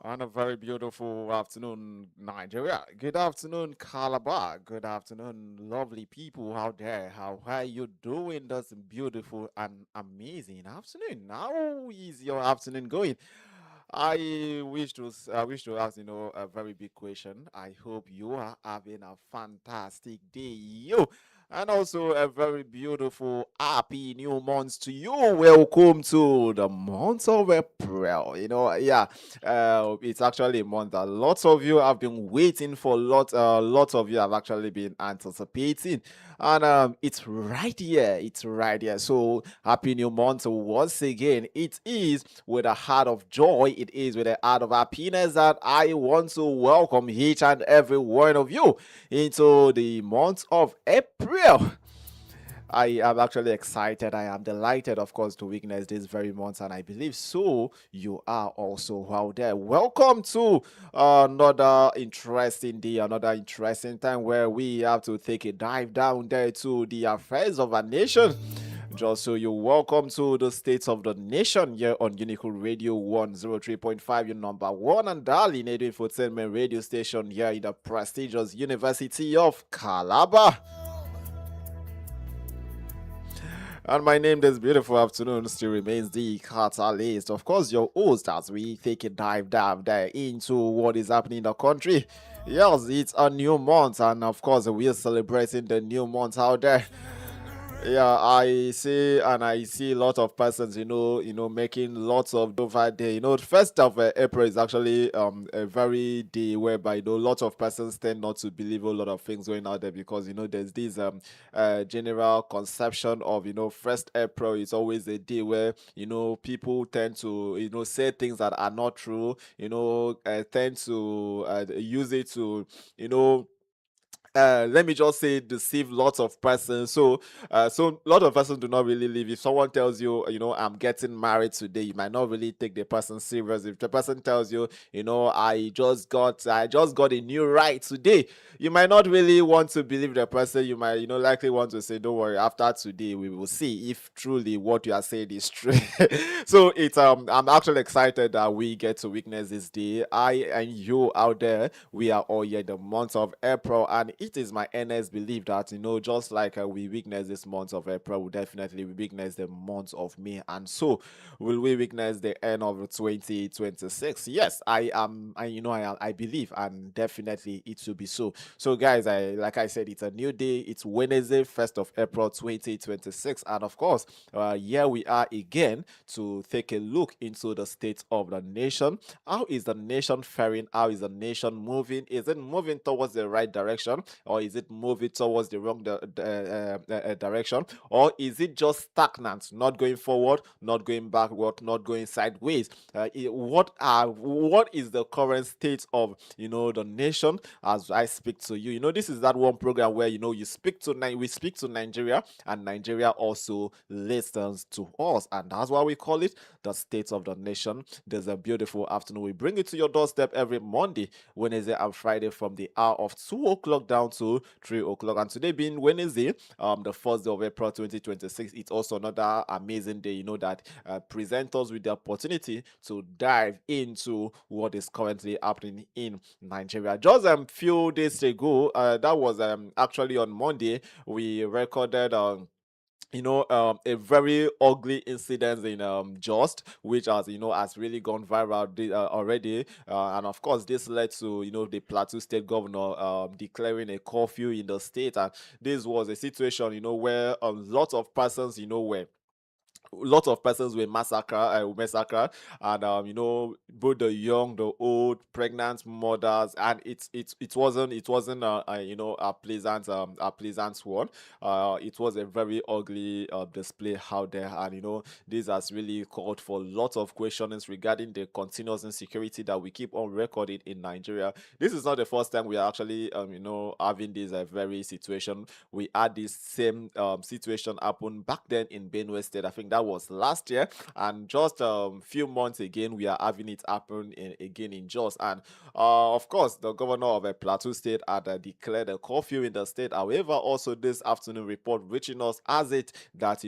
And a very beautiful afternoon, Nigeria. Good afternoon, Calabar. Good afternoon, lovely people out there. How are you doing this beautiful and amazing afternoon? How is your afternoon going? I wish to ask a very big question. I hope you are having a fantastic day, and also a very beautiful, happy new month to you. Welcome to the month of April. It's actually a month that lots of you have been waiting for. Lots of you have actually been anticipating, and it's right here. It's right here. So happy new month once again. It is with a heart of joy. It is with a heart of happiness that I want to welcome each and every one of you into the month of April. I am actually excited. I am delighted, of course, to witness this very month, and I believe so. You are also out there. Welcome to another interesting day, another interesting time where we have to take a dive down there to the affairs of our nation. Just so you're welcome to the States of the Nation here on Unical Radio 103.5, your number one and darling infotainment radio station here in the prestigious University of Calabar. And my name this beautiful afternoon still remains the Catalyst. Of course, your host as we take a dive there into what is happening in the country. Yes, it's a new month, and of course, we are celebrating the new month out there. Yeah, I see a lot of persons, making lots of over there. The first of April is actually a very day whereby lots of persons tend not to believe a lot of things going out there because there's this general conception of first April is always a day where people tend to say things that are not true. Tend to use it to let me just say deceive lots of persons. So a lot of persons do not really live. If someone tells you, I'm getting married today, you might not really take the person serious. If the person tells you, I just got a new ride today, you might not really want to believe the person. You might likely want to say, don't worry, after today we will see if truly what you are saying is true. So I'm actually excited that we get to witness this day. I and you out there, we are all here in the month of April, and it is my earnest belief that, just like we witness this month of April, we definitely we witness the month of May, and so will we witness the end of 2026. Yes, I am. I believe, and definitely it will be so. So, guys, like I said, it's a new day. It's Wednesday, 1st of April, 2026, and of course, here we are again to take a look into the state of the nation. How is the nation faring? How is the nation moving? Is it moving towards the right direction, or is it moving towards the wrong direction, or is it just stagnant, not going forward, not going backward, not going sideways? What is the current state of the nation as I speak to you? This is that one program where you speak to we speak to Nigeria, and Nigeria also listens to us, and that's why we call it the state of the nation. There's a beautiful afternoon. We bring it to your doorstep every Monday, Wednesday, and Friday from the hour of 2 o'clock down to 3 o'clock. And today being Wednesday, the 1st of April 2026, it's also another amazing day. That presents us with the opportunity to dive into what is currently happening in Nigeria. Just a few days ago, that was actually on Monday, we recorded. A very ugly incident in Just, which has really gone viral already, and of course this led to the Plateau State governor declaring a curfew in the state, and this was a situation where lots of persons were lots of persons were massacred, and both the young, the old, pregnant mothers, and it wasn't a pleasant one. It was a very ugly display out there, and this has really called for lots of questions regarding the continuous insecurity that we keep on recording in Nigeria. This is not the first time we are actually having this very situation. We had this same situation happen back then in Benue State. I think that was last year, and just a few months again, we are having it happen again in Jos. And of course, the governor of a Plateau State had declared a curfew in the state. However, also this afternoon report reaching us has it that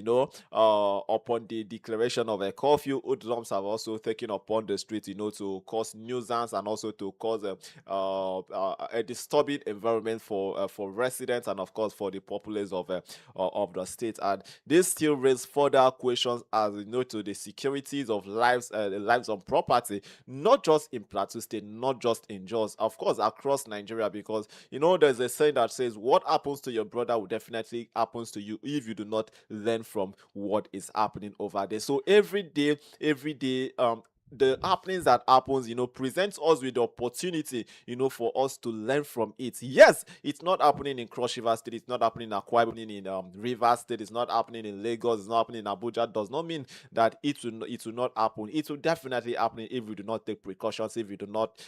upon the declaration of a curfew, hoodlums have also taken upon the street, to cause nuisance and also to cause a disturbing environment for residents and of course for the populace of the state. And this still raises further questions as to the securities of lives and property, not just in Plateau State, not just in Jos, of course across Nigeria, because there's a saying that says what happens to your brother will definitely happens to you if you do not learn from what is happening over there. So every day the happenings that happens presents us with the opportunity for us to learn from it. Yes, it's not happening in Cross River State, it's not happening in Akwa Ibom, in Rivers State, it's not happening in Lagos, it's not happening in Abuja. Does not mean that it will not happen. It will definitely happen if we do not take precautions, if we do not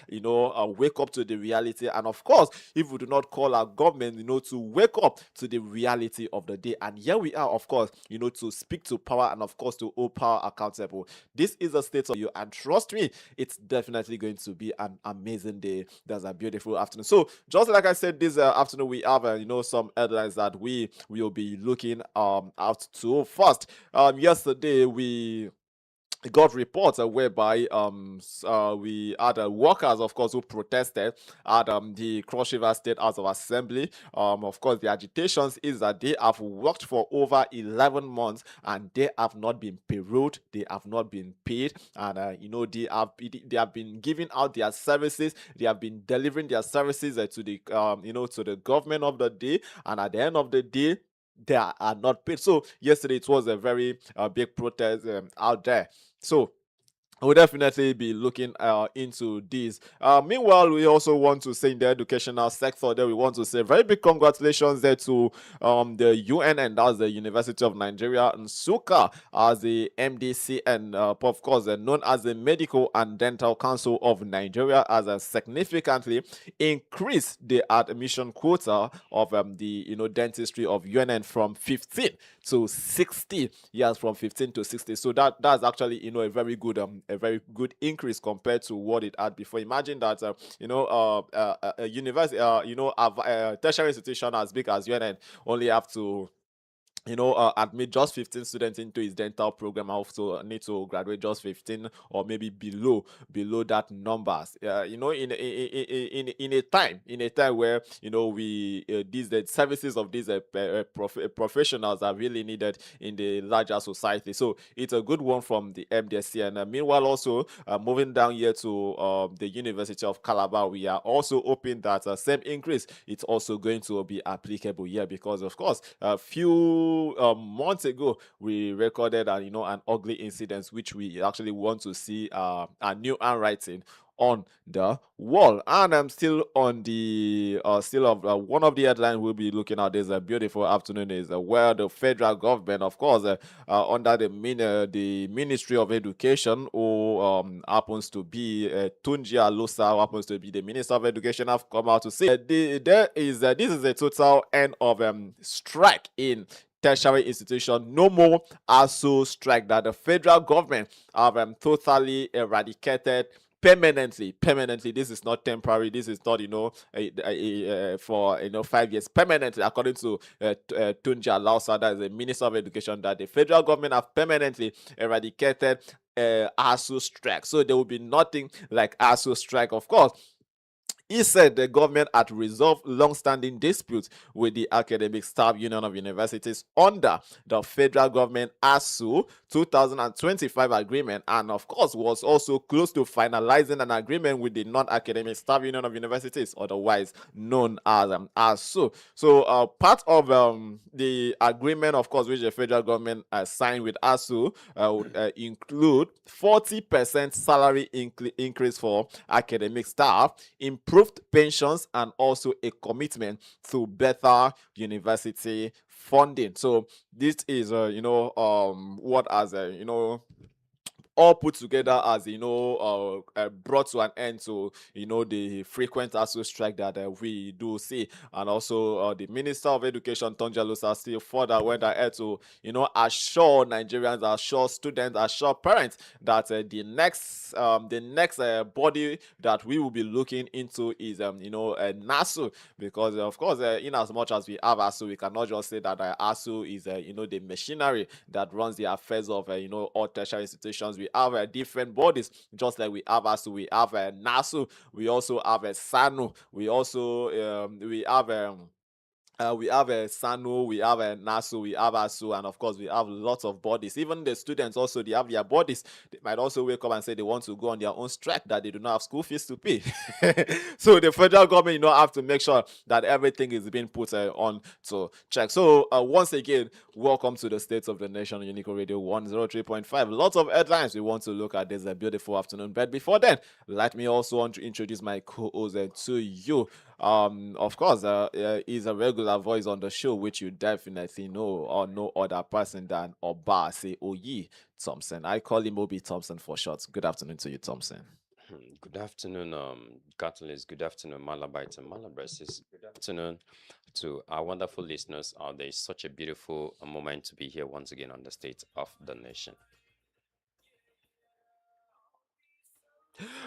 wake up to the reality, and of course if we do not call our government to wake up to the reality of the day. And here we are, of course, to speak to power and of course to hold power accountable. This is a state of you, and trust me, it's definitely going to be an amazing day. That's a beautiful afternoon. So just like I said, this afternoon we have some headlines that we will be looking out to. First, yesterday we got reports whereby we had workers, of course, who protested at the Cross River State House of Assembly. Of course, the agitations is that they have worked for over 11 months and they have not been paid, they have not been paid, and they have been giving out their services, they have been delivering their services to the to the government of the day, and at the end of the day they are not paid. So yesterday it was a very big protest out there. So we'll definitely be looking into this. Meanwhile, we also want to say in the educational sector that we want to say very big congratulations there to the UN, and that's the University of Nigeria, Nsukka, as the MDC, and of course known as the Medical and Dental Council of Nigeria, as a significantly increased the admission quota of the dentistry of UNN from 15 to 60. Yes, from 15 to 60. So that's actually a very good increase compared to what it had before. Imagine that a university, a tertiary institution as big as UNN only have to admit just 15 students into his dental program. I also need to graduate just 15 or maybe below that numbers. In a time where we these the services of these professionals are really needed in the larger society. So it's a good one from the MDSC. And meanwhile, also moving down here to the University of Calabar, we are also hoping that same increase it's also going to be applicable here, because of course a few months ago we recorded an ugly incident which we actually want to see a new handwriting on the wall. And I'm still on the still of one of the headlines we'll be looking at this beautiful afternoon is where the federal government, of course, under the Ministry of Education, who happens to be Tunji Alosa, who happens to be the Minister of Education, have come out to say this is a total end of strike in tertiary institution. No more ASU strike, that the federal government have totally eradicated permanently. This is not temporary. This is not for 5 years. Permanently, according to Tunja Lausa, that is the Minister of Education, that the federal government have permanently eradicated ASU strike. So there will be nothing like ASU strike. Of course, he said the government had resolved long-standing disputes with the Academic Staff Union of Universities under the federal government ASU 2025 agreement, and of course was also close to finalizing an agreement with the Non-Academic Staff Union of Universities, otherwise known as ASU. So part of the agreement, of course, which the federal government signed with ASU would include 40% salary increase for academic staff, improved pensions, and also a commitment to better university funding. So this is what as all put together as brought to an end to the frequent ASU strike that we do see. And also the Minister of Education Tonja Lusa still further went ahead to assure Nigerians, assure students, assure parents that the next body that we will be looking into is NASU, because of course in as much as we have ASU, we cannot just say that ASU is the machinery that runs the affairs of all tertiary institutions. We have different bodies, just like we have ASU, we have NASU, we also have SANU, we have a SANU, we have a NASU, we have ASU, and of course we have lots of bodies. Even the students also, they have their bodies. They might also wake up and say they want to go on their own strike, that they do not have school fees to pay. So the federal government have to make sure that everything is being put on to check. So once again, welcome to the States of the Nation, Unico Radio 103.5. Lots of headlines we want to look at this beautiful afternoon. But before then, let me also want to introduce my co-host to you. Of course, is a regular voice on the show, which you definitely know, or no other person than OBASE0YI Thompson. I call him Obi Thompson for short. Good afternoon to you, Thompson. Good afternoon, Catalyst. Good afternoon, Malabite and Malabrisis. Good afternoon to our wonderful listeners out there. It's such a beautiful moment to be here once again on the State of the Nation.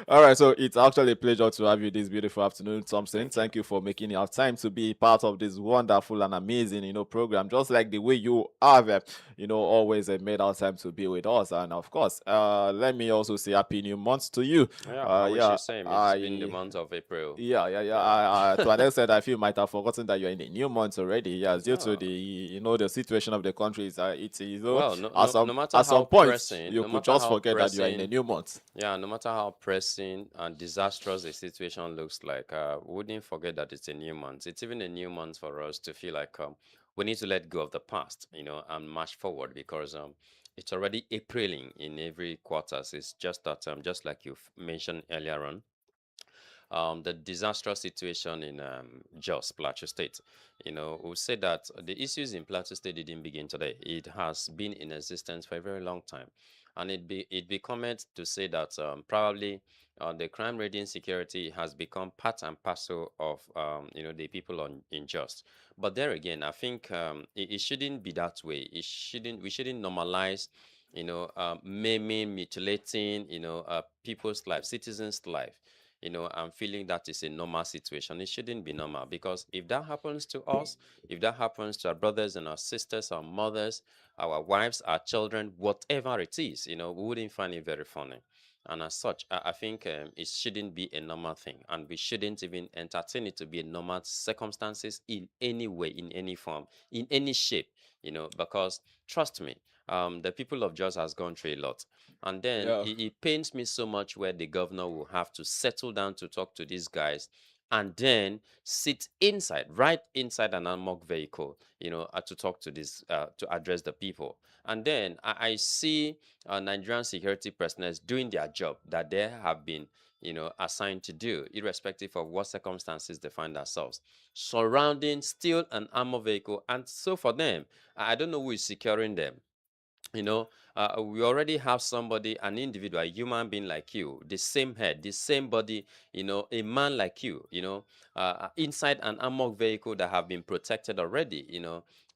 All right, so it's actually a pleasure to have you this beautiful afternoon, Thompson. Thank you. Thank you for making your time to be part of this wonderful and amazing, program. Just like the way you have, always made our time to be with us. And of course, let me also say happy new month to you. Yeah, I wish Yeah, you same. It's been the I month of April. yeah. Yeah. To an extent, I feel might have forgotten that you're in a new month already. Yes, due to No. the situation of the country is it's Well, no, at no, some no matter at some how point pressing, you no could matter just how forget that you are in a pressing, new month. yeah, no matter how pressing and disastrous the situation looks like, wouldn't forget that it's a new month. It's even a new month for us to feel like we need to let go of the past, and march forward, because it's already Apriling in every quarters. It's just that, just like you've mentioned earlier on, the disastrous situation in Jos, Plateau State. We say that the issues in Plateau State didn't begin today. It has been in existence for a very long time, and it become to say that probably the crime rate insecurity has become part and parcel of the people in Jos. But there again, I think it shouldn't be that way. We shouldn't normalize maiming, mutilating people's life, citizens' life. I'm feeling that is a normal situation. It shouldn't be normal, because if that happens to us, if that happens to our brothers and our sisters, our mothers, our wives, our children, whatever it is, we wouldn't find it very funny. And as such, I think it shouldn't be a normal thing, and we shouldn't even entertain it to be a normal circumstances in any way, in any form, in any shape, because trust me, the people of Jos has gone through a lot. And then Yeah. it pains me so much where the governor will have to settle down to talk to these guys, and then sit inside, right inside an unmarked vehicle, to talk to this, to address the people. And then I see Nigerian security personnel doing their job that they have been, assigned to do, irrespective of what circumstances they find themselves, surrounding still an armored vehicle. And so for them, I don't know who is securing them. you know we already have somebody, an individual, a human being like you, the same head, the same body, a man like you, inside an armored vehicle that have been protected already,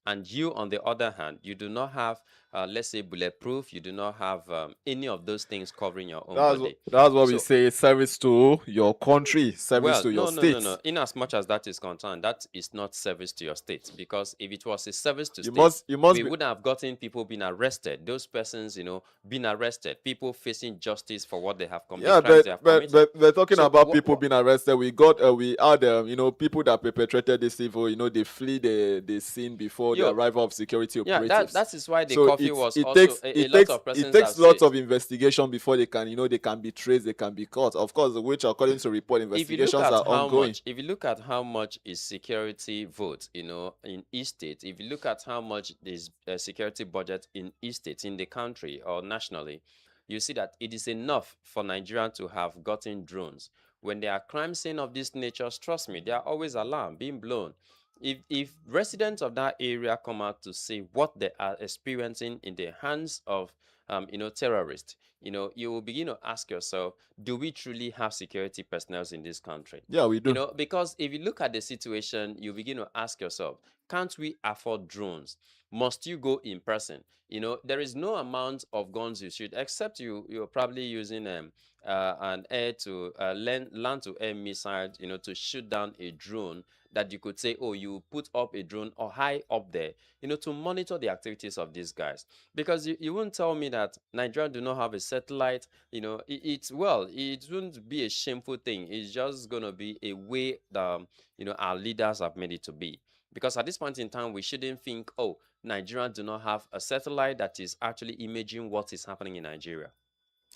and you, on the other hand, you do not have, let's say, bulletproof. You do not have any of those things covering your own body. That's what we So, say. Service to your country, service well, to your no, no, no, state. no. In as much as that is concerned, that is not service to your state. Because if it was a service to You state, must you must we be. would have gotten people being arrested. Those persons, being arrested. People facing justice for what they have the Yeah, crimes they have committed. we're talking So about people being arrested. We had people that perpetrated this evil. They flee the scene before the yo, arrival of security yeah, that operatives. that is why the So coffee it's was it also takes a lot of it persons takes have lots said. of investigation before they can be traced, they can be caught. Of course, which according to report, If you look investigations at are how ongoing. much, if you look at how much is security vote, in each state, if you look at how much is security budget in each state in the country or nationally, you see that it is enough for Nigeria to have gotten drones. When there are crime scene of this nature, trust me, there are always alarm being blown. If residents of that area come out to say what they are experiencing in the hands of terrorists, you will begin to ask yourself, do we truly have security personnel in this country? Yeah, we do. Because if you look at the situation, you begin to ask yourself, can't we afford drones? Must you go in person? There is no amount of guns you shoot, except you're probably using an air to land to air missile, to shoot down a drone, that you could say, oh, you put up a drone or high up there, to monitor the activities of these guys. Because you won't tell me that Nigeria do not have a satellite. It wouldn't be a shameful thing. It's just going to be a way that, our leaders have made it to be. Because at this point in time, we shouldn't think, oh, Nigeria do not have a satellite that is actually imaging what is happening in Nigeria.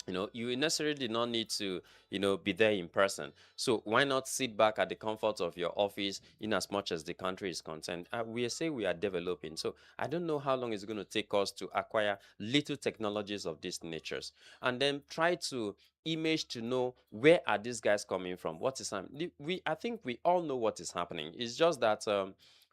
You necessarily did not need to, be there in person. So why not sit back at the comfort of your office, in as much as the country is concerned? We say we are developing. So I don't know how long it's going to take us to acquire little technologies of these natures, and then try to image to know where are these guys coming from, what is happening. I think we all know what is happening. It's just that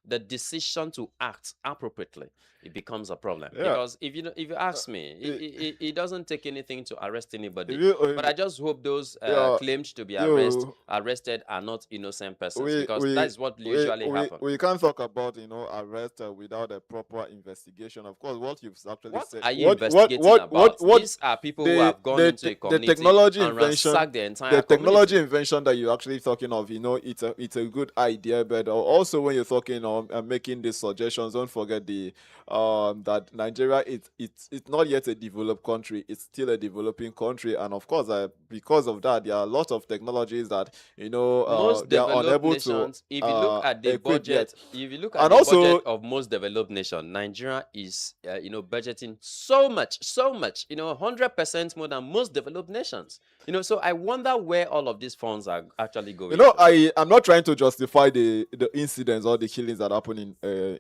the decision to act appropriately, it becomes a problem. Yeah. Because if you ask me, It, it doesn't take anything to arrest if anybody. you, But I just hope those yeah, claimed to be you arrested are not innocent persons, we because that we is what usually happen. we can't talk about arrest without a proper investigation. Of course, what you've actually What said, are you investigating about? what These are people who have gone into a the community technology and invention, ransacked the the entire technology community. invention that you're actually talking of, it's a good idea. But also when you're talking on making these suggestions, don't forget that Nigeria, it's not yet a developed country. It's still a developing country, and of course, because of that, there are a lot of technologies that Most they are developed unable to nations, if you look at the equip yet. budget, if you look at And the budget also, of most developed nation, Nigeria is budgeting so much, 100% more than most developed nations. So I wonder where all of these funds are actually going to. I'm not trying to justify the incidents or the killings that happen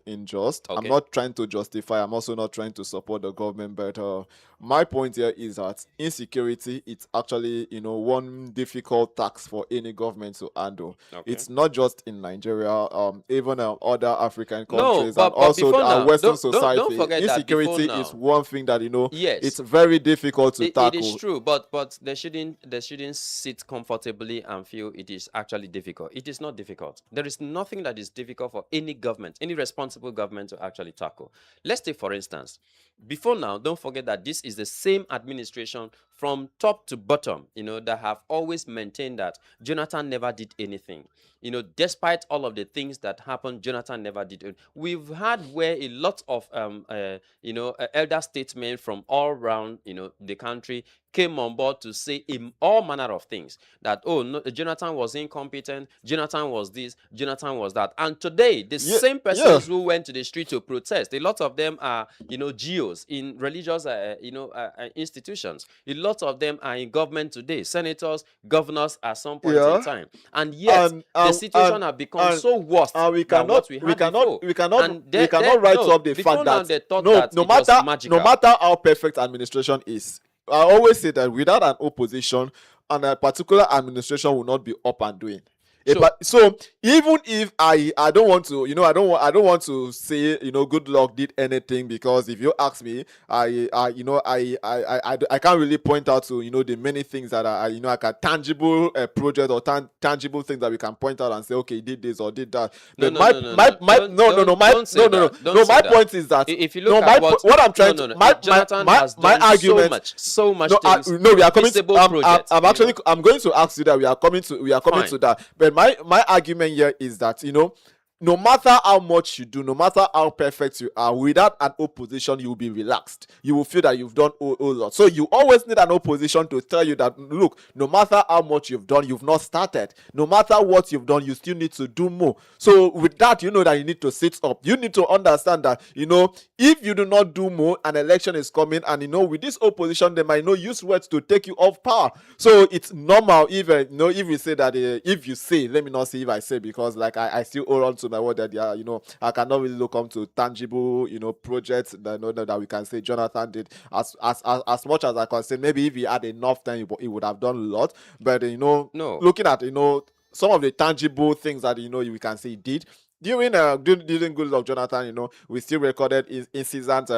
in Just. I'm Okay. not trying to justify. I'm also not trying to support the government. But my point here is that insecurity, it's actually one difficult task for any government to handle. Okay. It's not just in Nigeria, even other African No, countries, and but also before our now, Western don't society. forget that before Insecurity is now. one thing that it's Yes, very difficult to it is tackle. true, but they shouldn't sit comfortably and feel it is actually difficult. It is not difficult. There is nothing that is difficult for any government, any responsible government, to actually tackle. Let's take, for instance, before now, don't forget that this is the same administration from top to bottom, that have always maintained that Jonathan never did anything. Despite all of the things that happened, Jonathan never did it. We've had where a lot of elder statesmen from all around the country came on board to say in all manner of things that, oh no, Jonathan was incompetent, Jonathan was this, Jonathan was that. And today the Yeah, same yeah, persons who went to the street to protest, a lot of them are geos in religious institutions. A lot of them are in government today, senators, governors at some point in yeah. time. And yet And the and situation and have become and so worse and we than cannot what we we had cannot before. we cannot And we they cannot write no, up the before fact now that they thought no, that it was no magical. matter how perfect administration is, I always say that without an opposition, and a particular administration will not be up and doing. So So even if I don't want to, I don't want to say, good luck did anything, because if you ask me, I can't really point out to, the many things that are, like a tangible project, or tangible things that we can point out and say, okay, he did this or did that. no, But no, no, no, no. Don't say that. Don't no, say my that. point is that, If you no, look at what I'm no, trying no, to, no. Jonathan has my done argument, so much no, things, no, we are coming to, visible projects. I'm actually, I'm going to ask you that, we are coming Fine. to that. But my argument here is that, no matter how much you do, no matter how perfect you are, without an opposition, you will be relaxed. You will feel that you've done a lot. So you always need an opposition to tell you that, look, no matter how much you've done, you've not started. No matter what you've done, you still need to do more. So with that, you know that you need to sit up. You need to understand that, if you do not do more, an election is coming, and with this opposition, they might not use words to take you off power. So it's normal, even if you say that, if you say, let me not say if I say, because like I still hold on to my word that, yeah, I cannot really look to tangible, projects that we can say Jonathan did, as much as I can say, maybe if he had enough time, he would have done a lot. But No. looking at some of the tangible things that we can say he did during good luck Jonathan, we still recorded incidents,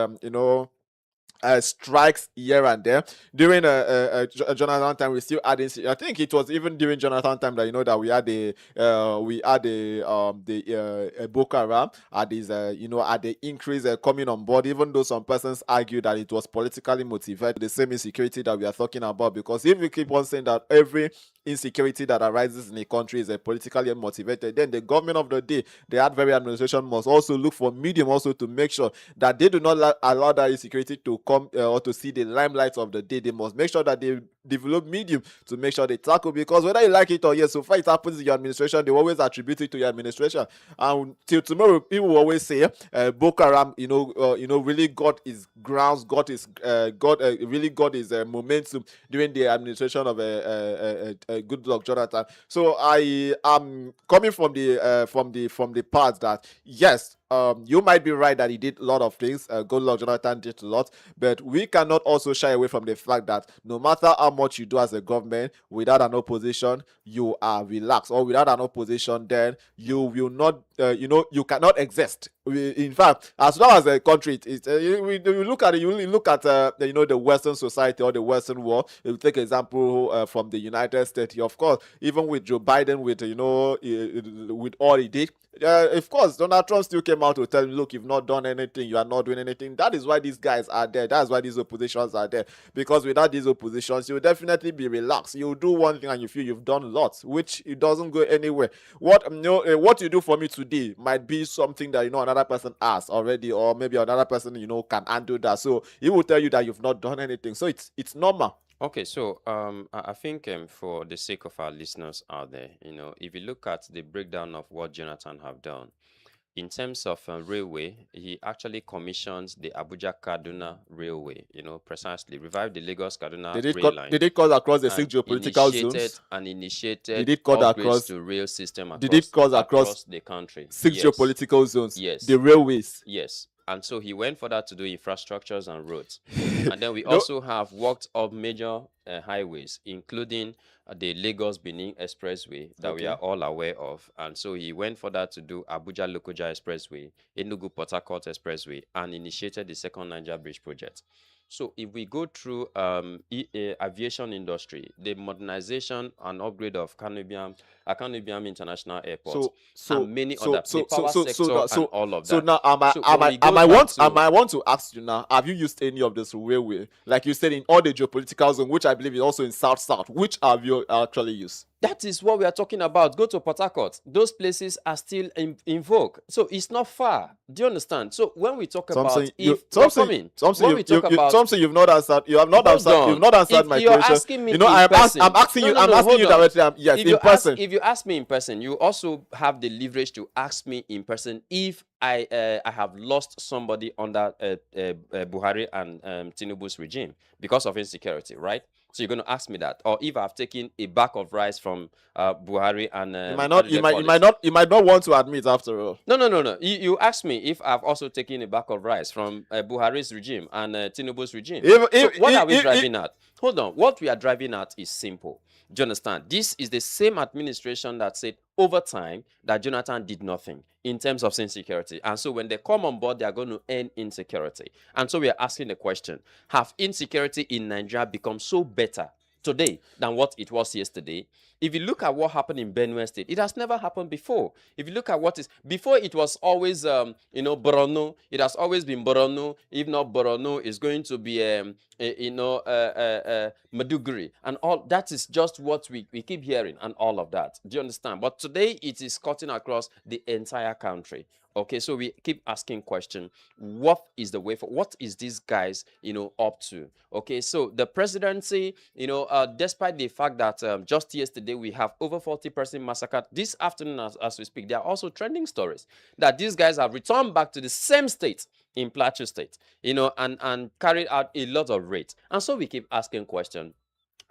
strikes here and there during Jonathan time. We still had I think it was even during Jonathan time that that we had the Boko Haram at this at the increase coming on board, even though some persons argue that it was politically motivated. The same insecurity that we are talking about, because if we keep on saying that every insecurity that arises in a country is politically motivated, then the government of the day, the adversary administration, must also look for medium also to make sure that they do not allow that insecurity to come or to see the limelight of the day. They must make sure that they develop medium to make sure they tackle, because whether you like it or yes, so far it happens in your administration, they always attribute it to your administration. And till tomorrow, people will always say Boko Haram, really got his grounds, really got his momentum during the administration of good luck Jonathan. So I am coming from the part that, yes, you might be right that he did a lot of things. Good luck Jonathan did a lot, but we cannot also shy away from the fact that no matter how much you do as a government, without an opposition, you are relaxed, or without an opposition, then you will not, you cannot exist. In fact, as long as a country, we look at it, you look at the Western society or the Western world. If you take example from the United States, of course, even with Joe Biden, with with all he did, of course, Donald Trump still came out to tell him, look, you've not done anything, you are not doing anything. That is why these guys are there. That's why these oppositions are there. Because without these oppositions, you'll definitely be relaxed. You'll do one thing and you feel you've done lots, which it doesn't go anywhere. What you do for me today might be something that another person has already, or maybe another person can handle that. So he will tell you that you've not done anything. So it's normal. Okay, so I think for the sake of our listeners out there, if you look at the breakdown of what Jonathan have done in terms of railway, he actually commissions the Abuja Kaduna Railway. Precisely revived the Lagos Kaduna rail line. Did it cut across the and six geopolitical zones? Initiated Did it cut upgrades across? to rail system Did it cut across the country. six Yes, geopolitical zones? yes, The railways. yes. And so he went further to do infrastructures and roads. And then we No, also have worked up major highways, including the Lagos Benin Expressway that we okay. are all aware of. And so he went further to do Abuja Lokoja Expressway, Enugu Port Harcourt Expressway, and initiated the second Niger Bridge project. So if we go through aviation industry, the modernization and upgrade of Caribbean International Airport, So so and many so other, the so so power so so sector now and so all of so that. now So when we go back am to I want to ask you now, have you used any of this railway, like you said, in all the geopolitical zone, which I believe is also in south, which have you actually used? that is what we are talking about. Go to Port Harcourt. Those places are still in vogue. So it's not far. Do you understand? So when we talk about, if we're coming, when we talk about, Thompson, you've not answered. hold You've on. not answered If my you're question. asking me You know, in I'm person, asking no, you. no, I'm no, asking you hold on. directly. Yes, in person. If you ask me in person, you also have the leverage to ask me in person if I have lost somebody under Buhari and Tinubu's regime because of insecurity, right? So you're going to ask me that, or if I've taken a bag of rice from Buhari and You might how not. do they call it? You might not want to admit after all. No, no, no, no. You asked me if I've also taken a bag of rice from Buhari's regime and Tinubu's regime. So what are we driving at? Hold on. What we are driving at is simple. Do you understand? This is the same administration that said over time that Jonathan did nothing in terms of insecurity. And so when they come on board, they are going to end insecurity. And so we are asking the question, have insecurity in Nigeria become so better today than what it was yesterday? If you look at what happened in Benue State, it has never happened before. If you look at what is before, it was always Borno. It has always been Borno. If not Borno, it's going to be Maduguri, and all that is just what we keep hearing and all of that. Do you understand? But today it is cutting across the entire country. Okay, so we keep asking question, what is the way for, what is these guys up to? Okay, so the presidency, despite the fact that just yesterday we have over 40% massacred, this afternoon as we speak, there are also trending stories that these guys have returned back to the same state in Plateau State, and carried out a lot of raids. And so we keep asking question,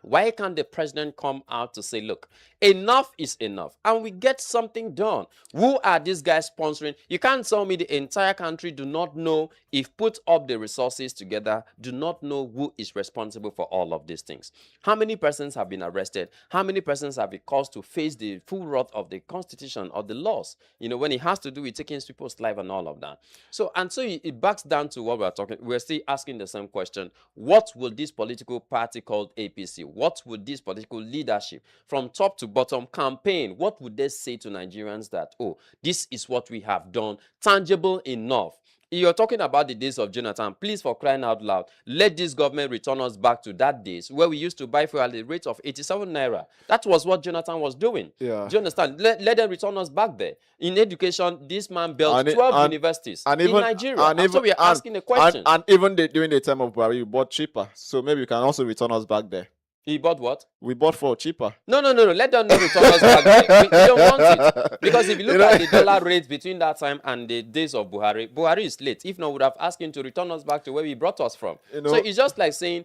why can't the president come out to say, look, enough is enough, and we get something done? Who are these guys sponsoring? You can't tell me the entire country do not know, if put up the resources together, do not know who is responsible for all of these things. How many persons have been arrested? How many persons have been caused to face the full wrath of the constitution or the laws? When it has to do with taking people's life and all of that. So it backs down to what we're talking. We're still asking the same question. What will this political party called APC, what would this political leadership from top to bottom campaign, what would they say to Nigerians that, oh, this is what we have done, tangible enough? You're talking about the days of Jonathan. Please, for crying out loud, let this government return us back to that days where we used to buy fuel at the rate of 87 naira. That was what Jonathan was doing. Yeah. Do you understand? Let them return us back there. In education, this man built And it, 12 universities and in even Nigeria. and And so even we are asking a question. and even during the time of Buhari, we bought cheaper. So maybe you can also return us back there. He bought what? We bought for cheaper. No. Let them not return us back there. We don't want it. Because if you look at the dollar rate between that time and the days of Buhari, Buhari is late. If not, we would have asked him to return us back to where he brought us from. So it's just like saying,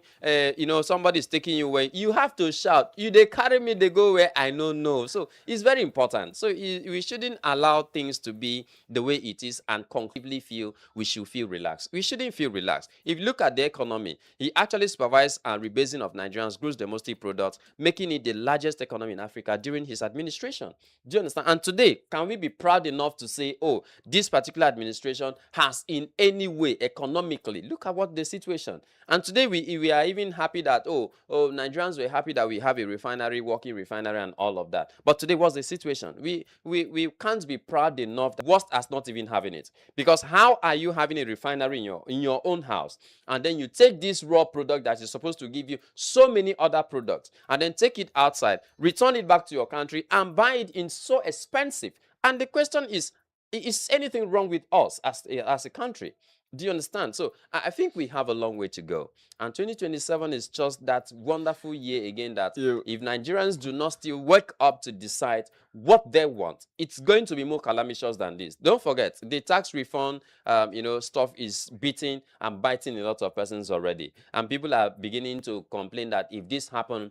somebody is taking you away. You have to shout. They carry me, they go where I don't know. So it's very important. So we shouldn't allow things to be the way it is and conclusively feel we should feel relaxed. We shouldn't feel relaxed. If you look at the economy, he actually supervised a rebasing of Nigerians' gross domestic product, making it the largest economy in Africa during his administration. Do you understand? And today, can we be proud enough to say, oh, this particular administration has in any way economically, look at what the situation. And today we are even happy that, Nigerians were happy that we have a refinery, working refinery and all of that. But today, what's the situation? We can't be proud enough that worst as not even having it. Because how are you having a refinery in your own house, and then you take this raw product that is supposed to give you so many other products, and then take it outside, return it back to your country, and buy it in so expensive? And the question is anything wrong with us as a country? Do you understand? So I think we have a long way to go. And 2027 is just that wonderful year again that if Nigerians do not still wake up to decide what they want, it's going to be more calamitous than this. Don't forget, the tax refund, stuff is beating and biting a lot of persons already. And people are beginning to complain that if this happened,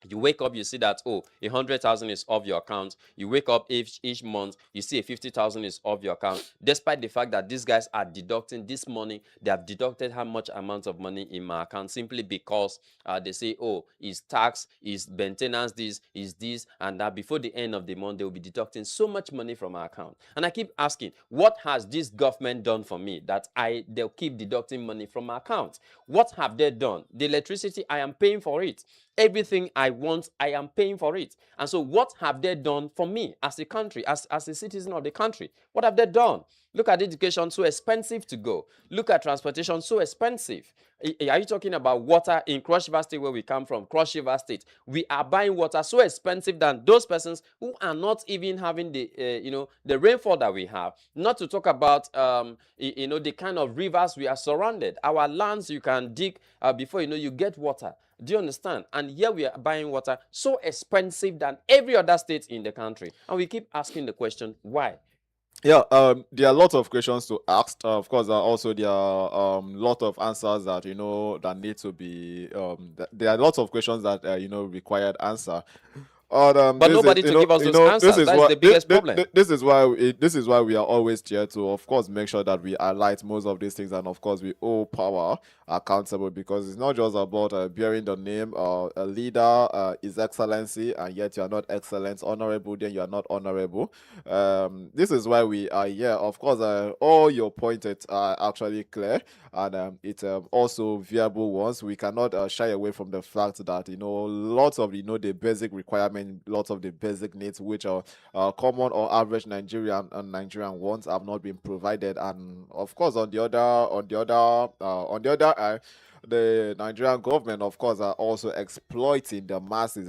You wake up, you see that, oh, 100,000 is off your account. You wake up each month, you see a 50,000 is off your account. Despite the fact that these guys are deducting this money, they have deducted how much amount of money in my account simply because they say, oh, is tax, is maintenance, this, is this, and that. Before the end of the month, they will be deducting so much money from my account. And I keep asking, what has this government done for me that they'll keep deducting money from my account? What have they done? The electricity, I am paying for it. Everything I want, I am paying for it. And so what have they done for me as a country, as a citizen of the country? What have they done? Look at education, so expensive to go. Look at transportation, so expensive. Are you talking about water in Cross River State, where we come from, Cross River State? We are buying water so expensive than those persons who are not even having the, the rainfall that we have. Not to talk about, the kind of rivers we are surrounded. Our lands, you can dig before you get water. Do you understand? And here we are buying water so expensive than every other state in the country. And we keep asking the question, why? Yeah, there are lots of questions to ask. Of course, also there are lot of answers that that need to be. There are lots of questions that required answer. But This is nobody to give us those this answers. is That is what the biggest problem. this is why we are always here to, of course, make sure that we highlight most of these things, and of course we all power accountable, because it's not just about bearing the name a leader, His Excellency, and yet you are not excellent, honorable, then you are not honorable. This is why we are here. Of course, all your points are actually clear, and it's also viable ones. We cannot shy away from the fact that lots of the basic requirement, lots of the basic needs which are common or average Nigerian wants have not been provided. And of course, on the other eye, the Nigerian government, of course, are also exploiting the masses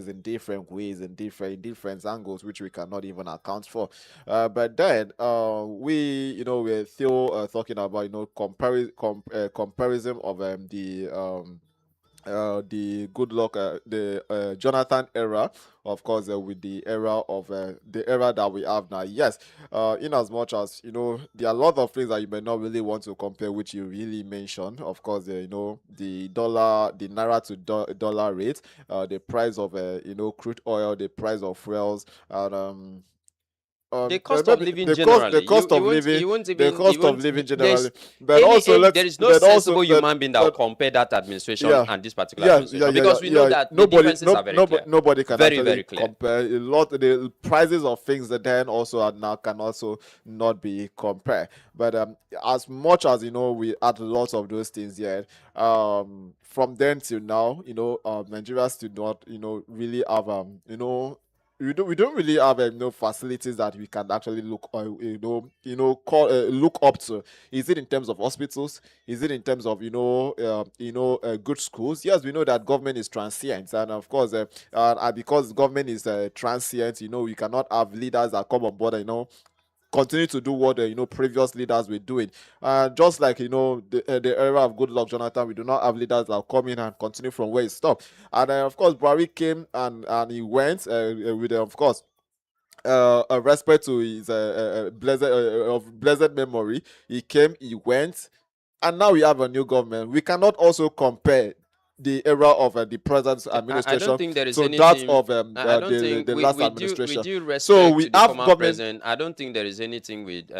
in different ways, in different angles, which we cannot even account for. But then we're still talking about comparison of the good luck the Jonathan era, of course, with the era that we have now. Yes, in as much as there are a lot of things that you may not really want to compare, which you really mentioned. Of course, the dollar, the naira to dollar rate, the price of crude oil, the price of fuels, and The cost of maybe living generally, the you cost of won't living generally. there's But also there let's is no but also sensible human being that will but compare that administration yeah, and this particular administration, yeah. because we know that the Nobody, differences are very clear. nobody can Very, actually very clear. compare. A lot the prices of things that then also are now can also not be compared. But as much as we add lots of those things yet, from then till now, Nigeria still not really have we don't really have facilities that we can actually look call look up to. Is it in terms of hospitals? Is it in terms of good schools? Yes, we know that government is transient, and of course, because government is transient, we cannot have leaders that come on board, continue to do what previous leaders were doing. Just like the era of good luck Jonathan, we do not have leaders that come in and continue from where he stopped. And of course, Buhari came and he went with of course a respect to his blessed of blessed memory. He came, he went, and now we have a new government. We cannot also compare the era of the present I don't administration think there is to that anything. of I don't the think last with administration. due So respect we to the have former government. president, I don't think there is anything with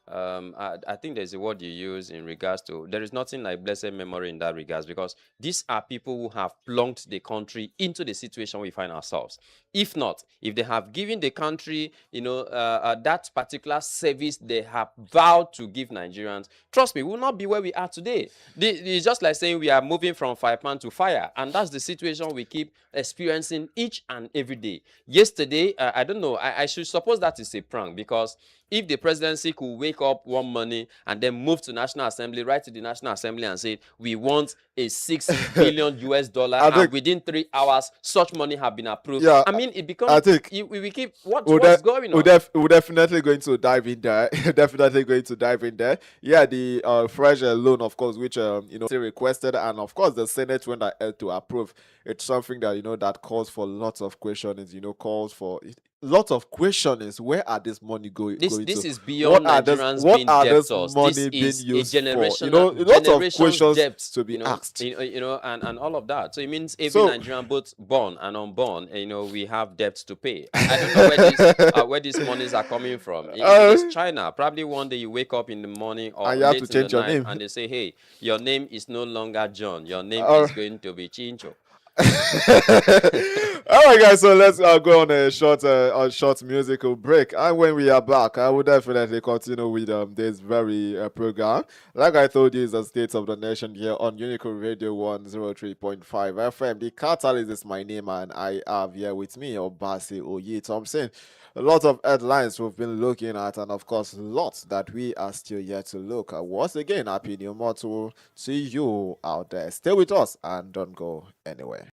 I think there's a word you use in regards to, there is nothing like blessed memory in that regards, because these are people who have plunked the country into the situation we find ourselves. If not, if they have given the country that particular service they have vowed to give Nigerians, trust me, we will not be where we are today. It's just like saying we are moving from fire pan to fire, and that's the situation we keep experiencing each and every day. Yesterday, I don't know, I should suppose that is a prank, because if the presidency could wake up one morning and then move to National Assembly, write to the National Assembly and say, we want a 6 billion US dollar, I and think, within 3 hours, such money have been approved. yeah, I mean, it I becomes, think we keep, what's we're, going on? we're definitely going to dive in there. Definitely going to dive in there. Yeah, the fresh loan, of course, which still requested, and of course the Senate went ahead to approve. It's something that that calls for lots of questions. Calls for lot of question is, where are this money going This to? is beyond Nigerians What being are this debtors. This money being is a used for? generational A lot of generations questions debt, to be asked. and all of that. So it means every So Nigerian, both born and unborn, we have debts to pay. I don't know where these monies are coming from. If it uh, is China, probably one day you wake up in the morning or and you have to late in the change your night name. and they say, hey, your name is no longer John. Your name All is right. going to be Chincho. All right, guys. So let's go on a short musical break, and when we are back, I will definitely continue with this very program. Like I told you, it's the State of the Nation here on Unico Radio 103.5 FM. The Catalyst is my name, and I have here with me OBASE0YI Thompson. A lot of headlines we've been looking at, and of course, lots that we are still yet to look at. Once again, happy new month to you out there. Stay with us and don't go anywhere.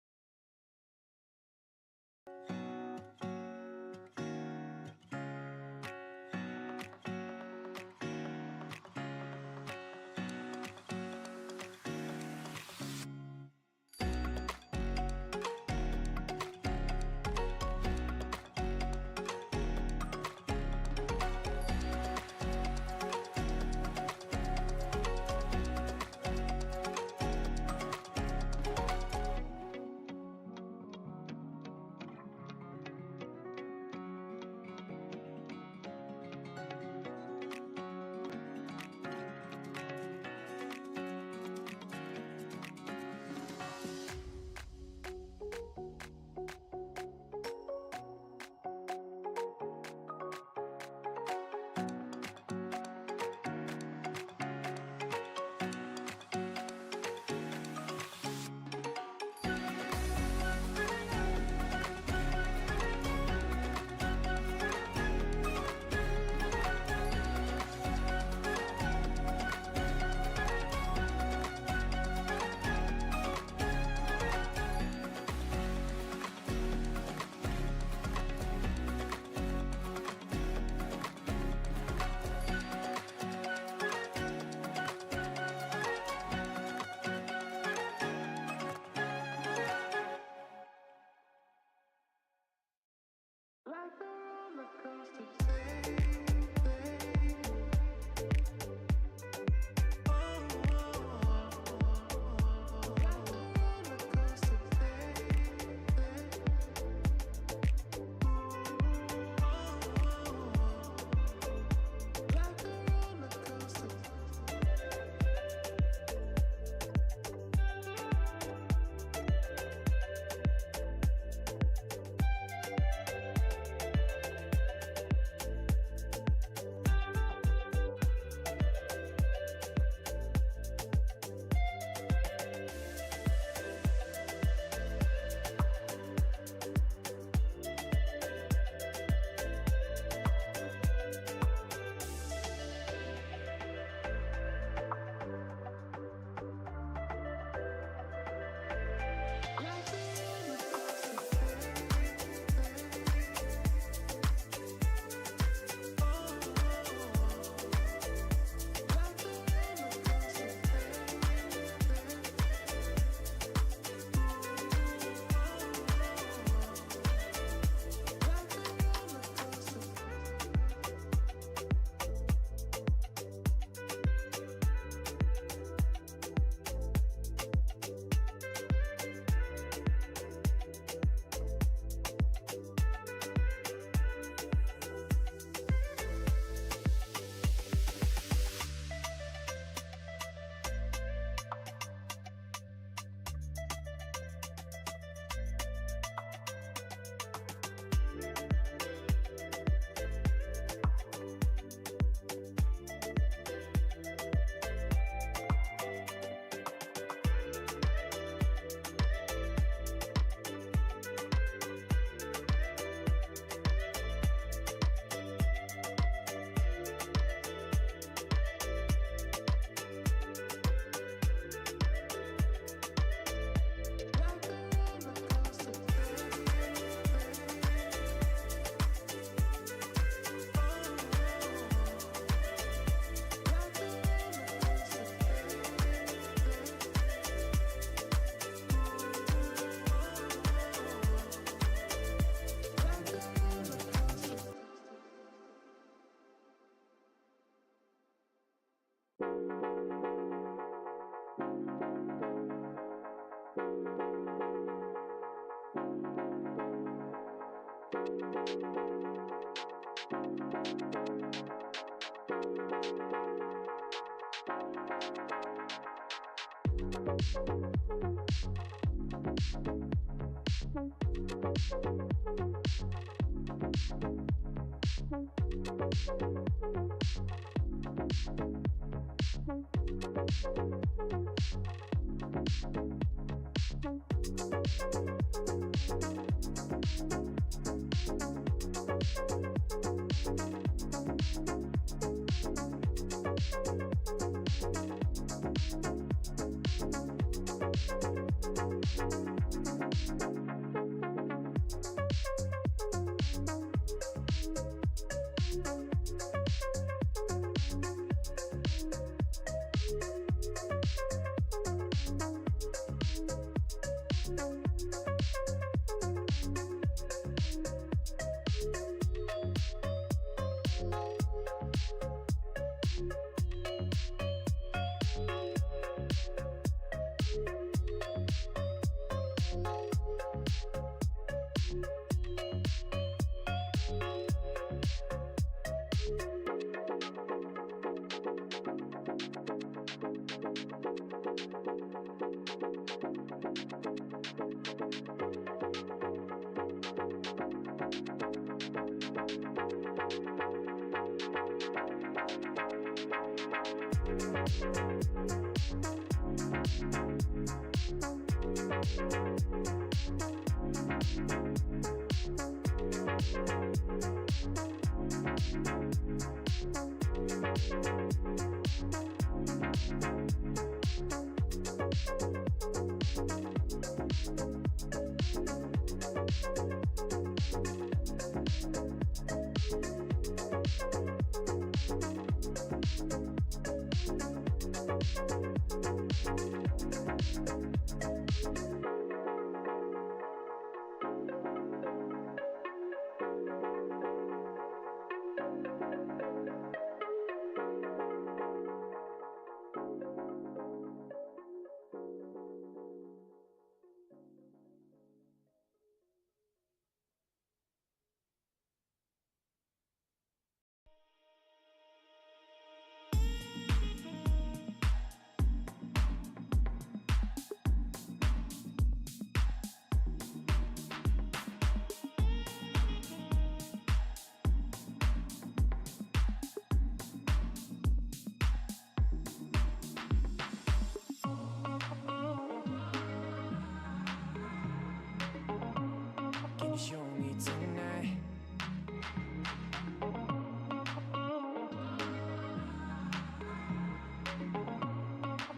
Can you show me tonight?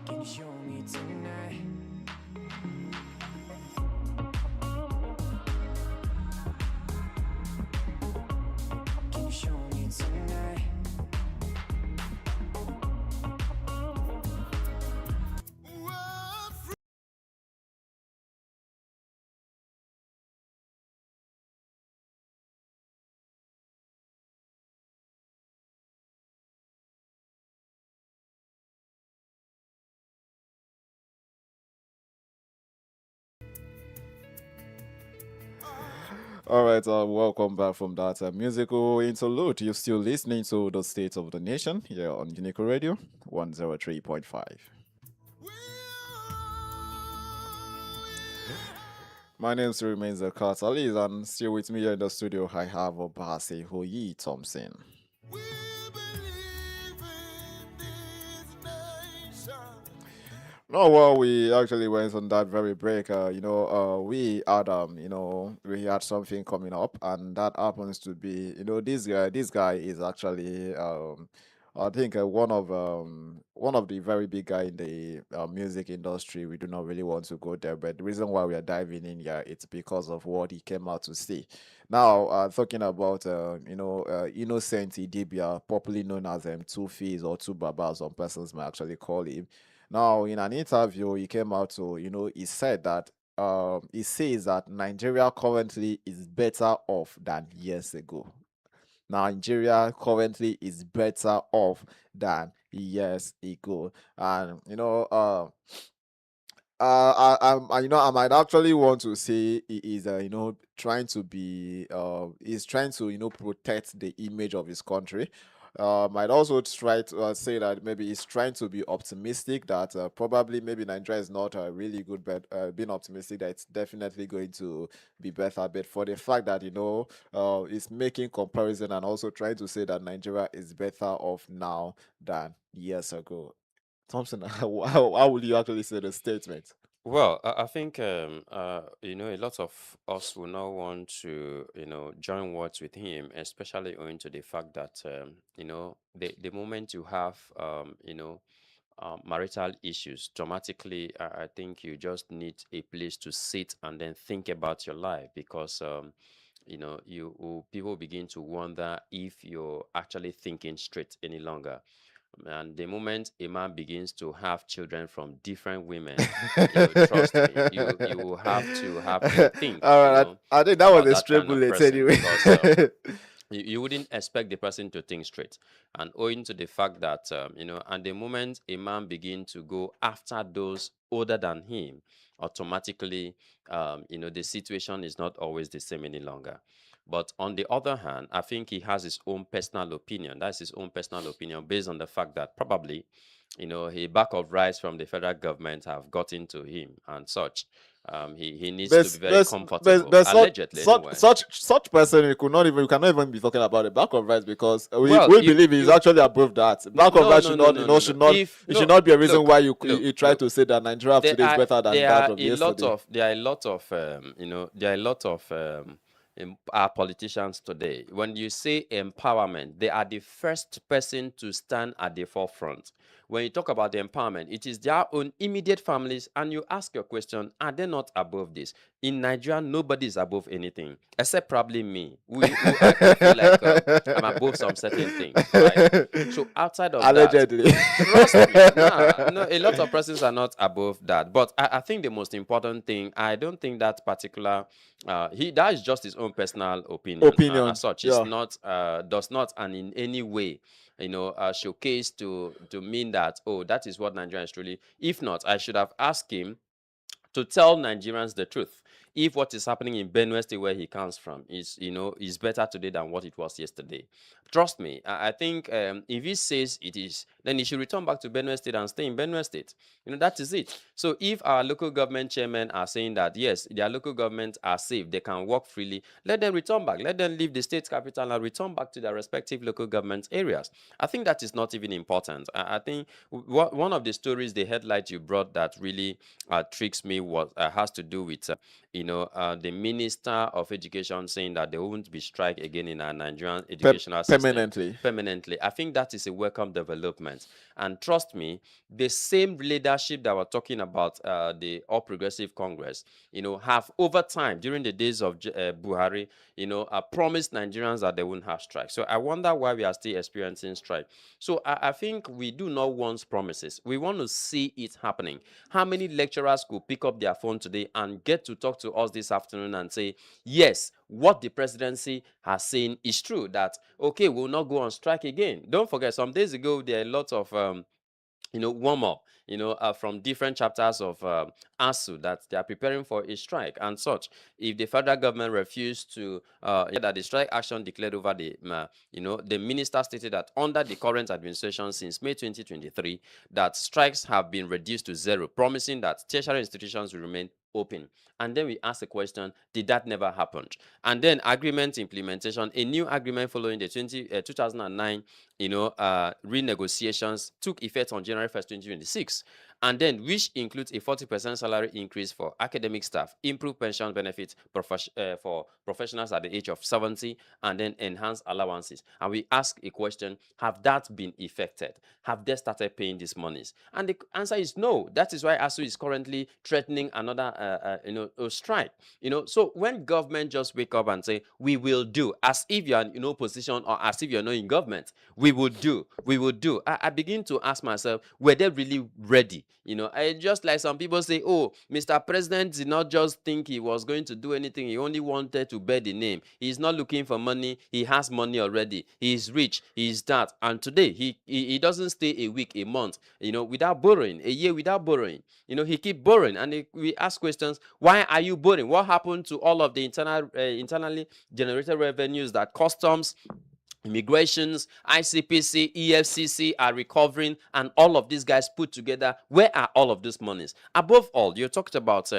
Can you show me tonight? Can you show me tonight? All right, welcome back from that musical interlude. You're still listening to the State of the Nation here on Unico Radio 103.5. My name still remains Cartalis, and still with me here in the studio, I have OBASE0YI Thompson. No, well, we actually went on that very break. We had something coming up, and that happens to be, this guy. This guy is actually, I think, one of the very big guy in the music industry. We do not really want to go there, but the reason why we are diving in here, it's because of what he came out to say. Now, talking about, Innocent Idibia, popularly known as Two Face or Two Baba, some persons may actually call him. Now, in an interview, he came out to, he said that he says that Nigeria currently is better off than years ago. Nigeria currently is better off than years ago. And, I might actually want to say he is, trying to be he's trying to protect the image of his country. I'd also try to say that maybe he's trying to be optimistic that probably maybe Nigeria is not really good, but being optimistic that it's definitely going to be better. But for the fact that he's making comparison and also trying to say that Nigeria is better off now than years ago. Thompson, how will you actually say the statement? Well, I think a lot of us will not want to join words with him, especially owing to the fact that the moment you have marital issues, dramatically, I think you just need a place to sit and then think about your life, because people begin to wonder if you're actually thinking straight any longer. And the moment a man begins to have children from different women, trust me, you will have to rethink, All right, I think that was about a that straight kind of bullet person, anyway. because you wouldn't expect the person to think straight. And owing to the fact that and the moment a man begin to go after those older than him, automatically the situation is not always the same any longer. But on the other hand, I think he has his own personal opinion. That's his own personal opinion, based on the fact that probably a bag of rice from the federal government have gotten to him and such. He needs to be very comfortable, There's allegedly anyway. such person we cannot even be talking about the back of rights, because Well, we you believe he's you actually above that. Back of no, rights no, no, no, no, no. If it should no, not be a reason look, why look, you try look. to say that Nigeria of today is better than that of yesterday. There are a lot of our politicians today. When you say empowerment, they are the first person to stand at the forefront. When you talk about the empowerment, it is their own immediate families, and you ask your question: are they not above this? In Nigeria, nobody is above anything except probably me. Who I feel like I'm above some certain things. All right. So outside of that, Allegedly. trust me, nah, no, a lot of persons are not above that. But I think the most important thing, I don't think that particular, that is just his own personal opinion, and as Opinion. such, it's Yeah. not, does not, and in any way, showcase to mean that, oh, that is what Nigerians truly. If not, I should have asked him to tell Nigerians the truth. If what is happening in Benue State, where he comes from, is better today than what it was yesterday, trust me, I think if he says it is, then he should return back to Benue State and stay in Benue State. That is it. So if our local government chairmen are saying that yes, their local governments are safe, they can work freely, let them return back. Let them leave the state capital and return back to their respective local government areas. I think that is not even important. I think one of the stories, the headlight you brought that really tricks me, what has to do with the Minister of Education saying that there won't be strike again in our Nigerian educational system Permanently. permanently. I think that is a welcome development. And trust me, the same leadership that we're talking about, the All Progressive Congress, have over time during the days of Buhari, promised Nigerians that they won't have strike. So I wonder why we are still experiencing strike. So I think we do not want promises. We want to see it happening. How many lecturers could pick up their phone today and get to talk to us this afternoon and say, yes, what the presidency has saying is true, that, okay, we'll not go on strike again. Don't forget, some days ago, there are a lot of warm up, from different chapters of ASU, that they are preparing for a strike and such. If the federal government refused to, that the strike action declared over the minister stated that under the current administration since May 2023, that strikes have been reduced to zero, promising that tertiary institutions will remain open. And then we ask the question, did that never happen? And then agreement implementation, a new agreement following the 2009 renegotiations took effect on January 1st, 2026, and then which includes a 40% salary increase for academic staff, improved pension benefits for professionals at the age of 70, and then enhanced allowances. And we ask a question, have that been effected? Have they started paying these monies? And the answer is no. That is why ASU is currently threatening another a strike. So when government just wake up and say, we will do, as if you are in opposition or as if you're not in government, we we would do. I begin to ask myself, were they really ready? I just like some people say, oh, Mr. President did not just think he was going to do anything. He only wanted to bear the name. He's not looking for money. He has money already. He is rich. He is that. And today he doesn't stay a week, a month, without borrowing, a year without borrowing. He keep borrowing, and we ask questions. Why are you borrowing? What happened to all of the internally generated revenues that customs, immigrations, ICPC, EFCC are recovering, and all of these guys put together? Where are all of those monies? Above all, you talked about,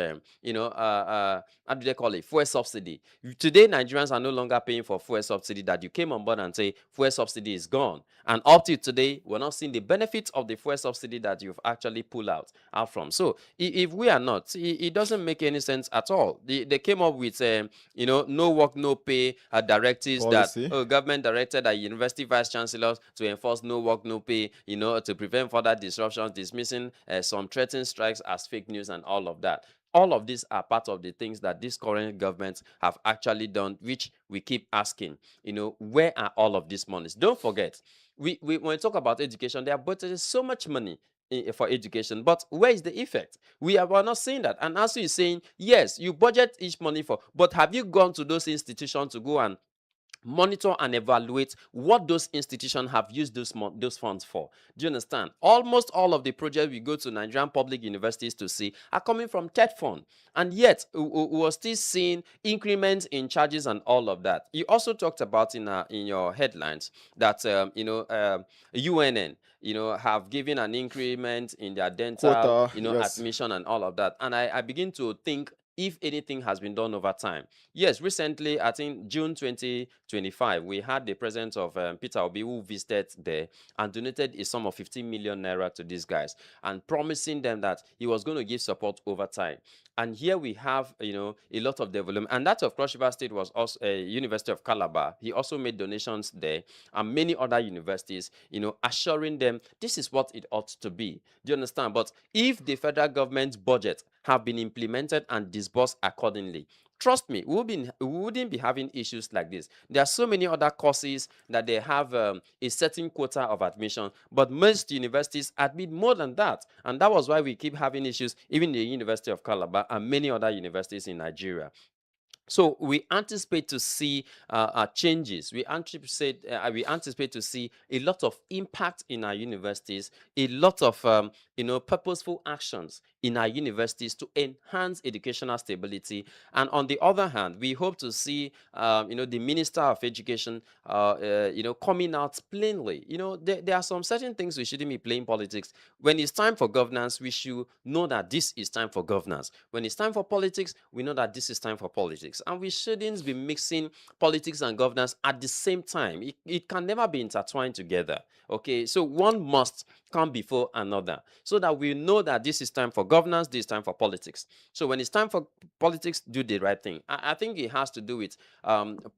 how do they call it? Fuel subsidy. Today, Nigerians are no longer paying for fuel subsidy that you came on board and say fuel subsidy is gone. And up to today, we're not seeing the benefits of the fuel subsidy that you've actually pulled out from. So if we are not, it doesn't make any sense at all. They came up with, no work, no pay directives that, Policy. government directed at university vice chancellors to enforce no work, no pay, to prevent further disruptions, dismissing some threatened strikes as fake news and all of that. All of these are part of the things that this current government have actually done, which we keep asking, where are all of these monies? Don't forget, we when we talk about education, there are budgeted so much money for education, but where is the effect? We're not seeing that. And also is saying, yes, you budget each money for, but have you gone to those institutions to go and monitor and evaluate what those institutions have used those funds for? Do you understand? Almost all of the projects we go to Nigerian public universities to see are coming from TED fund, and yet we are still seeing increments in charges and all of that. You also talked about in your headlines that UNN have given an increment in their dental Quota, yes. admission and all of that, and I begin to think if anything has been done over time. Yes, recently, I think June 2025, we had the presence of Peter Obi, who visited there and donated a sum of 15 million naira to these guys and promising them that he was going to give support over time. And here we have, a lot of development. And that of Cross River State was also a University of Calabar. He also made donations there, and many other universities, assuring them this is what it ought to be. Do you understand? But if the federal government's budget have been implemented and disbursed accordingly, trust me, we wouldn't be having issues like this. There are so many other courses that they have a certain quota of admission, but most universities admit more than that. And that was why we keep having issues, even the University of Calabar and many other universities in Nigeria. So we anticipate to see changes. We anticipate to see a lot of impact in our universities, a lot of purposeful actions in our universities to enhance educational stability. And on the other hand, we hope to see the Minister of Education coming out plainly. There are some certain things we shouldn't be playing politics. When it's time for governance, we should know that this is time for governance. When it's time for politics, we know that this is time for politics. And we shouldn't be mixing politics and governance at the same time. It can never be intertwined together. Okay, so one must come before another so that we know that this is time for governance, this is time for politics. So when it's time for politics, do the right thing. I think it has to do with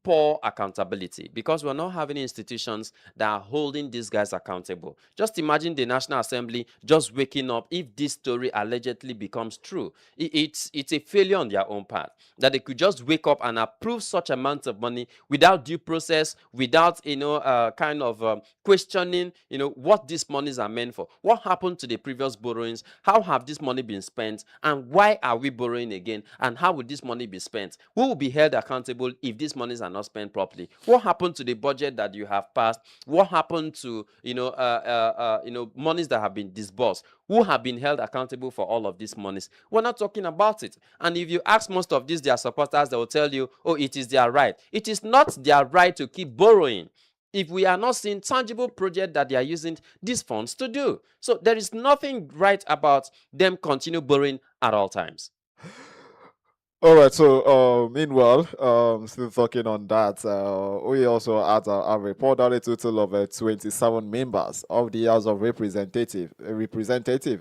poor accountability, because we're not having institutions that are holding these guys accountable. Just imagine the National Assembly just waking up if this story allegedly becomes true. It's a failure on their own part that they could just wake up and approve such amount of money without due process, without questioning what these monies are meant for. What happened to the previous borrowings? How have this money been spent? And why are we borrowing again? And how would this money be spent? Who will be held accountable if these monies are not spent properly? What happened to the budget that you have passed? What happened to monies that have been disbursed? Who have been held accountable for all of these monies? We're not talking about it. And if you ask most of these their supporters, they will tell you, oh, it is their right. It is not their right to keep borrowing if we are not seeing tangible project that they are using these funds to do. So there is nothing right about them continue borrowing at all times. All right. So, meanwhile, still talking on that, we also had a report that a total of 27 members of the House of Representative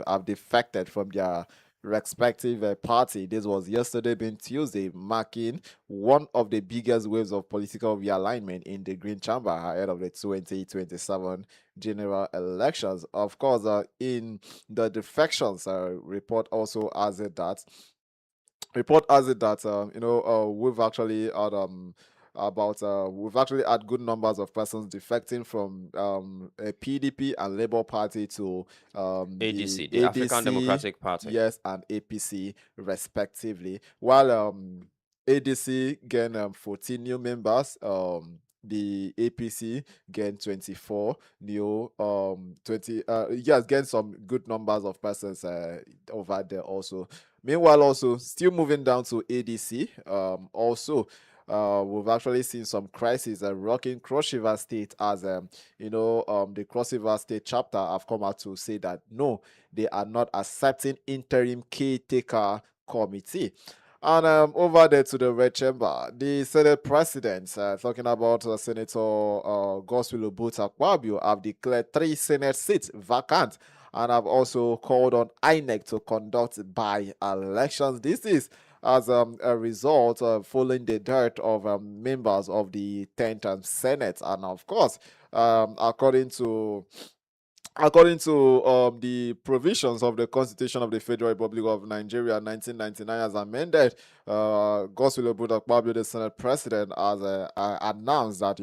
have defected from their respective party. This was yesterday, being Tuesday, marking one of the biggest waves of political realignment in the Green Chamber ahead of the 2027 general elections. Of course, in the defections report also has it that we've actually had about we've actually had good numbers of persons defecting from a PDP and Labour Party to the ADC, the African ADC, Democratic Party. yes, and APC respectively. While ADC gained 14 new members, the APC gained 24 new 20 yes, gained some good numbers of persons over there also. Meanwhile, also still moving down to ADC, also we've actually seen some crises rocking Cross River State as the Cross River State chapter have come out to say that no, they are not accepting interim caretaker committee. And over there to the Red Chamber, the Senate President, talking about Senator Godswill Akpabio, have declared 3 Senate seats vacant and have also called on INEC to conduct by-elections. This is as a result of following the death of members of the 10th Senate. And of course, according to the provisions of the Constitution of the Federal Republic of Nigeria 1999 as amended, Godswill Akpabio, the Senate President, has announced that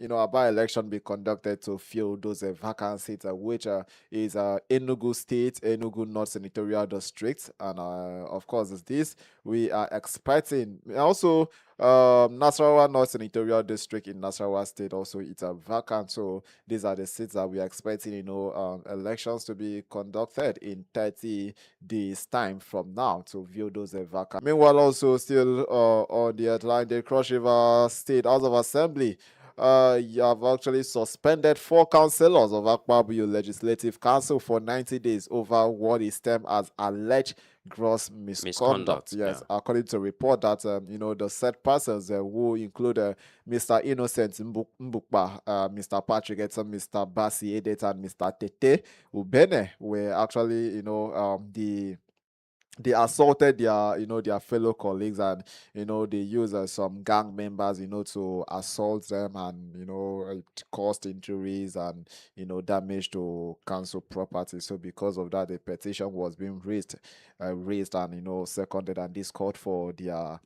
a by-election be conducted to fill those vacant seats, which is Enugu State, Enugu North Senatorial District, and of course, is this we are expecting also Nasarawa North Senatorial District in Nasarawa State also it's a vacant. So these are the seats that we are expecting, elections to be conducted in 30 days time from now to view those vacant. Meanwhile, also still on the headline, the Cross River State House of Assembly. You have actually suspended 4 councillors of Akpabio Legislative Council for 90 days over what is termed as alleged gross misconduct. Yes, Yeah. according to a report that the said persons who include Mr. Innocent Mbukpa, Mr. Patrick Eton, Mr. Basi Edet, and Mr. Tete Ubene were actually they assaulted their fellow colleagues, and they used some gang members to assault them, and it caused injuries and damage to council property. So because of that, the petition was being raised and seconded, and this called for their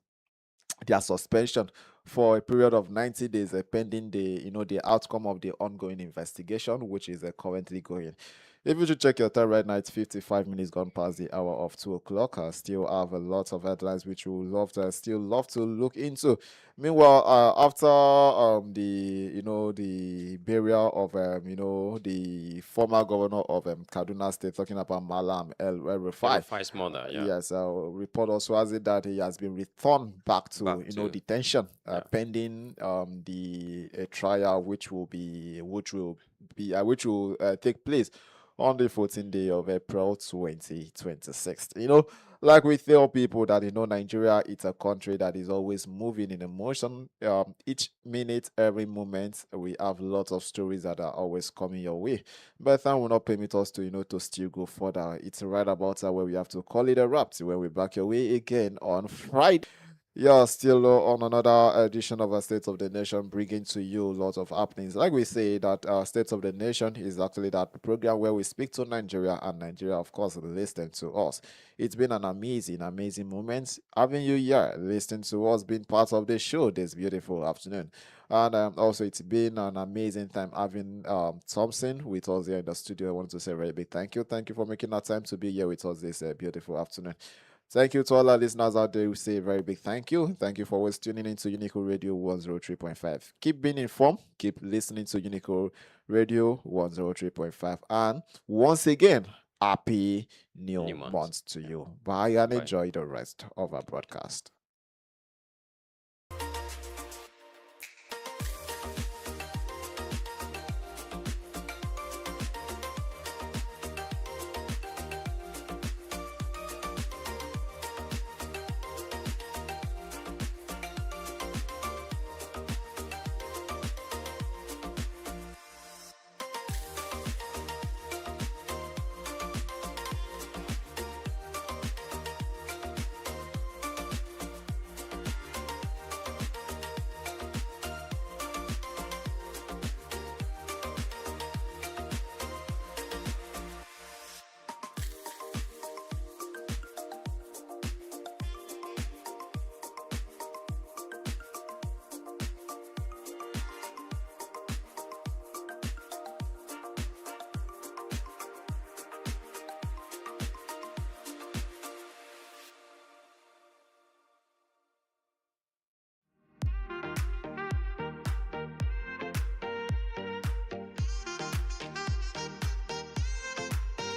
suspension for a period of 90 days pending the outcome of the ongoing investigation, which is currently going. If you should check your time right now, it's 55 minutes gone past the hour of 2 o'clock. I still have a lot of headlines which we would love to look into. Meanwhile, after the burial of the former governor of Kaduna State, talking about Malam El Rufai. Rufai's mother, yeah. Yes, report also has it that he has been returned back to detention, pending the trial which will take place on the 14th day of April 2026. Like we tell people that Nigeria, it's a country that is always moving in emotion. Each minute, every moment, we have lots of stories that are always coming your way. But that will not permit us to still go further. It's right about where we have to call it a wrap. When we back your way again on Friday. Yeah, still on another edition of our State of the Nation, bringing to you lots of happenings. Like we say, that State of the Nation is actually that program where we speak to Nigeria, and Nigeria, of course, listen to us. It's been an amazing moment having you here, listening to us, being part of the show this beautiful afternoon. And also, it's been an amazing time having Thompson with us here in the studio. I want to say a very big thank you. Thank you for making that time to be here with us this beautiful afternoon. Thank you to all our listeners out there. We say a very big thank you. Thank you for always tuning into Unico Radio 103.5. Keep being informed. Keep listening to Unico Radio 103.5. And once again, happy new month to you. Bye and enjoy the rest of our broadcast.